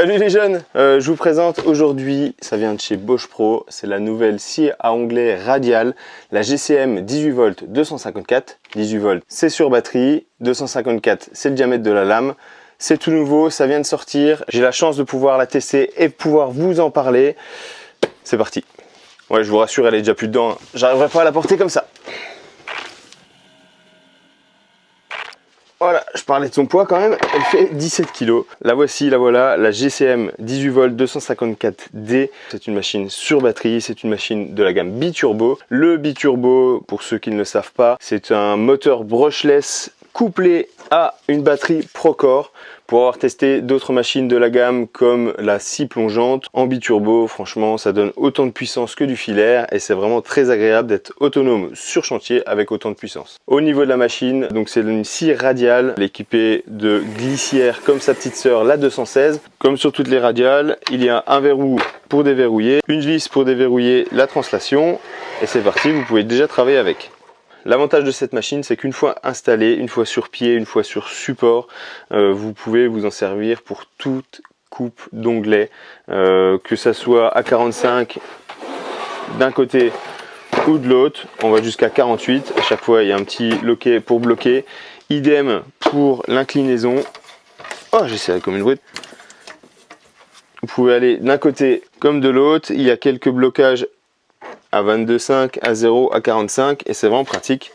Salut les jeunes, je vous présente aujourd'hui, ça vient de chez Bosch Pro, c'est la nouvelle scie à onglet radial, la GCM 18 volts 254. 18 volts c'est sur batterie, 254 c'est le diamètre de la lame, c'est tout nouveau, ça vient de sortir, j'ai la chance de pouvoir la tester et pouvoir vous en parler. C'est parti. Ouais, je vous rassure, elle est déjà plus dedans, j'arriverai pas à la porter comme ça. Voilà, je parlais de son poids quand même, elle fait 17 kg. La voici, la voilà, la GCM 18 volts 254D. C'est une machine sur batterie, c'est une machine de la gamme biturbo. Le biturbo, pour ceux qui ne le savent pas, c'est un moteur brushless couplé à une batterie Procore. Pour avoir testé d'autres machines de la gamme comme la scie plongeante en biturbo, franchement ça donne autant de puissance que du filaire et c'est vraiment très agréable d'être autonome sur chantier avec autant de puissance. Au niveau de la machine, donc c'est une scie radiale, équipée de glissière comme sa petite sœur la 216. Comme sur toutes les radiales, il y a un verrou pour déverrouiller, une vis pour déverrouiller la translation et c'est parti, vous pouvez déjà travailler avec. L'avantage de cette machine, c'est qu'une fois installée, une fois sur pied, une fois sur support, vous pouvez vous en servir pour toute coupe d'onglet, que ça soit à 45 d'un côté ou de l'autre. On va jusqu'à 48. À chaque fois, il y a un petit loquet pour bloquer. Idem pour l'inclinaison. Oh, j'essaie comme une brute. Vous pouvez aller d'un côté comme de l'autre. Il y a quelques blocages à 22,5, à 0, à 45 et c'est vraiment pratique.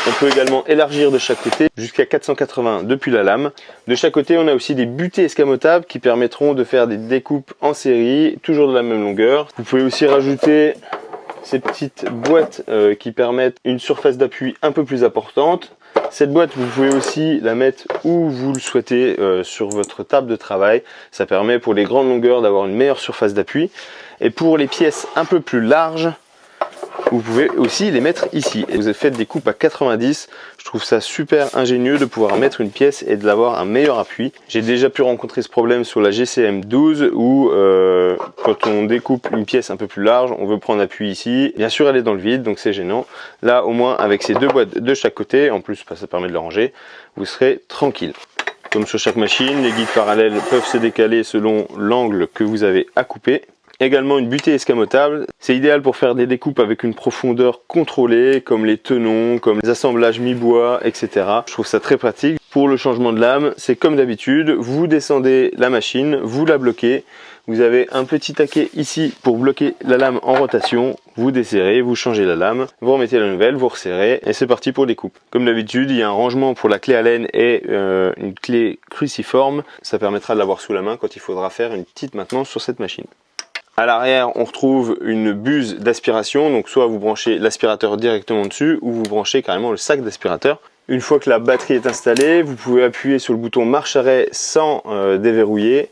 On peut également élargir de chaque côté jusqu'à 480 depuis la lame. De chaque côté, on a aussi des butées escamotables qui permettront de faire des découpes en série, toujours de la même longueur. Vous pouvez aussi rajouter ces petites boîtes qui permettent une surface d'appui un peu plus importante. Cette boîte, vous pouvez aussi la mettre où vous le souhaitez sur votre table de travail. Ça permet pour les grandes longueurs d'avoir une meilleure surface d'appui. Et pour les pièces un peu plus larges, vous pouvez aussi les mettre ici. Et vous faites des coupes à 90. Je trouve ça super ingénieux de pouvoir mettre une pièce et de l'avoir un meilleur appui. J'ai déjà pu rencontrer ce problème sur la GCM 12 où quand on découpe une pièce un peu plus large, on veut prendre appui ici. Bien sûr, elle est dans le vide, donc c'est gênant. Là, au moins, avec ces deux boîtes de chaque côté, en plus, ça permet de le ranger, vous serez tranquille. Comme sur chaque machine, les guides parallèles peuvent se décaler selon l'angle que vous avez à couper. Également une butée escamotable, c'est idéal pour faire des découpes avec une profondeur contrôlée comme les tenons, comme les assemblages mi-bois, etc. Je trouve ça très pratique. Pour le changement de lame, c'est comme d'habitude, vous descendez la machine, vous la bloquez. Vous avez un petit taquet ici pour bloquer la lame en rotation, vous desserrez, vous changez la lame, vous remettez la nouvelle, vous resserrez et c'est parti pour les coupes. Comme d'habitude, il y a un rangement pour la clé Allen et une clé cruciforme. Ça permettra de l'avoir sous la main quand il faudra faire une petite maintenance sur cette machine. À l'arrière, on retrouve une buse d'aspiration, donc soit vous branchez l'aspirateur directement dessus ou vous branchez carrément le sac d'aspirateur. Une fois que la batterie est installée, vous pouvez appuyer sur le bouton marche-arrêt sans déverrouiller.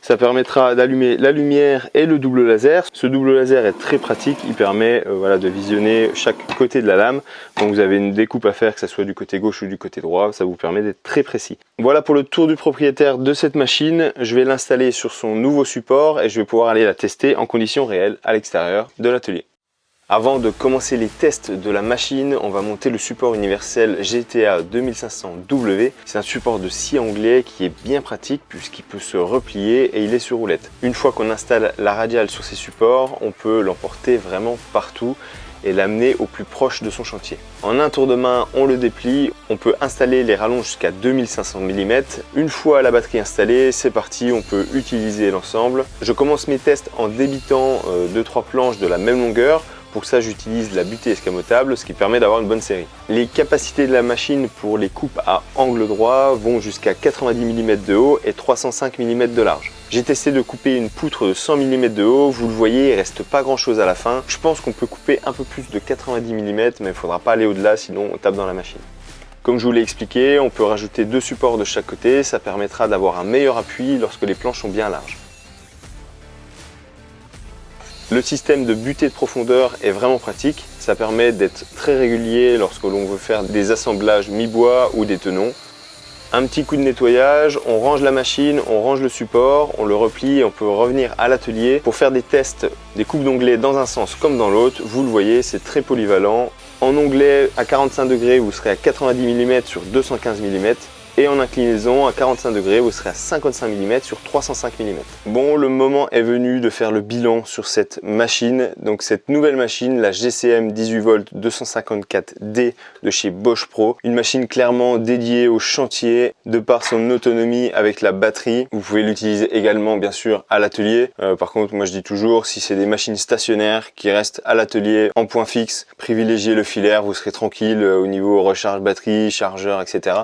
Ça permettra d'allumer la lumière et le double laser. Ce double laser est très pratique, il permet voilà, de visionner chaque côté de la lame. Quand vous avez une découpe à faire, que ce soit du côté gauche ou du côté droit, ça vous permet d'être très précis. Voilà pour le tour du propriétaire de cette machine. Je vais l'installer sur son nouveau support et je vais pouvoir aller la tester en conditions réelles à l'extérieur de l'atelier. Avant de commencer les tests de la machine, on va monter le support universel GTA 2500W. C'est un support de scie à onglet qui est bien pratique puisqu'il peut se replier et il est sur roulette. Une fois qu'on installe la radiale sur ces supports, on peut l'emporter vraiment partout et l'amener au plus proche de son chantier. En un tour de main, on le déplie, on peut installer les rallonges jusqu'à 2500 mm. Une fois la batterie installée, c'est parti, on peut utiliser l'ensemble. Je commence mes tests en débitant 2-3 planches de la même longueur. Pour ça, j'utilise la butée escamotable, ce qui permet d'avoir une bonne série. Les capacités de la machine pour les coupes à angle droit vont jusqu'à 90 mm de haut et 305 mm de large. J'ai testé de couper une poutre de 100 mm de haut, vous le voyez, il reste pas grand chose à la fin. Je pense qu'on peut couper un peu plus de 90 mm, mais il ne faudra pas aller au-delà, sinon on tape dans la machine. Comme je vous l'ai expliqué, on peut rajouter 2 supports de chaque côté, ça permettra d'avoir un meilleur appui lorsque les planches sont bien larges. Le système de butée de profondeur est vraiment pratique, ça permet d'être très régulier lorsque l'on veut faire des assemblages mi-bois ou des tenons. Un petit coup de nettoyage, on range la machine, on range le support, on le replie et on peut revenir à l'atelier pour faire des tests, des coupes d'onglets dans un sens comme dans l'autre. Vous le voyez, c'est très polyvalent. En onglet à 45 degrés, vous serez à 90 mm sur 215 mm. et en inclinaison à 45 degrés, vous serez à 55 mm sur 305 mm. Bon, le moment est venu de faire le bilan sur cette machine. Donc cette nouvelle machine, la GCM 18V 254D de chez Bosch Pro, une machine clairement dédiée au chantier de par son autonomie avec la batterie. Vous pouvez l'utiliser également bien sûr à l'atelier. Par contre, moi je dis toujours, si c'est des machines stationnaires qui restent à l'atelier en point fixe, privilégiez le filaire, vous serez tranquille au niveau recharge batterie, chargeur, etc.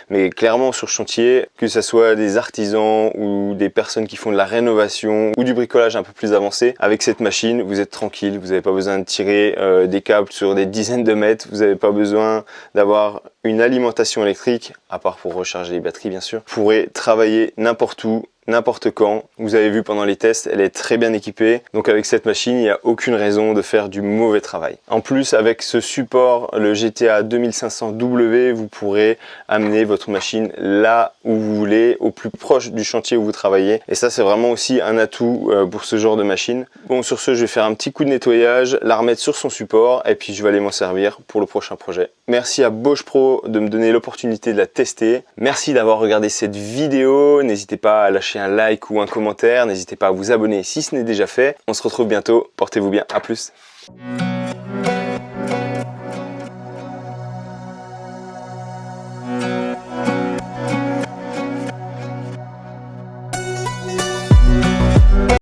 Mais clairement sur chantier, que ce soit des artisans ou des personnes qui font de la rénovation ou du bricolage un peu plus avancé, avec cette machine, vous êtes tranquille, vous n'avez pas besoin de tirer des câbles sur des dizaines de mètres, vous n'avez pas besoin d'avoir une alimentation électrique, à part pour recharger les batteries bien sûr. Vous pourrez travailler n'importe où, n'importe quand. Vous avez vu pendant les tests, elle est très bien équipée. Donc avec cette machine, il n'y a aucune raison de faire du mauvais travail. En plus, avec ce support, le GTA 2500W, vous pourrez amener votre machine là où vous voulez, au plus proche du chantier où vous travaillez. Et ça, c'est vraiment aussi un atout pour ce genre de machine. Bon, sur ce, je vais faire un petit coup de nettoyage, la remettre sur son support et puis je vais aller m'en servir pour le prochain projet. Merci à Bosch Pro de me donner l'opportunité de la tester. Merci d'avoir regardé cette vidéo. N'hésitez pas à lâcher un like ou un commentaire. N'hésitez pas à vous abonner si ce n'est déjà fait. On se retrouve bientôt. Portez-vous bien. À plus.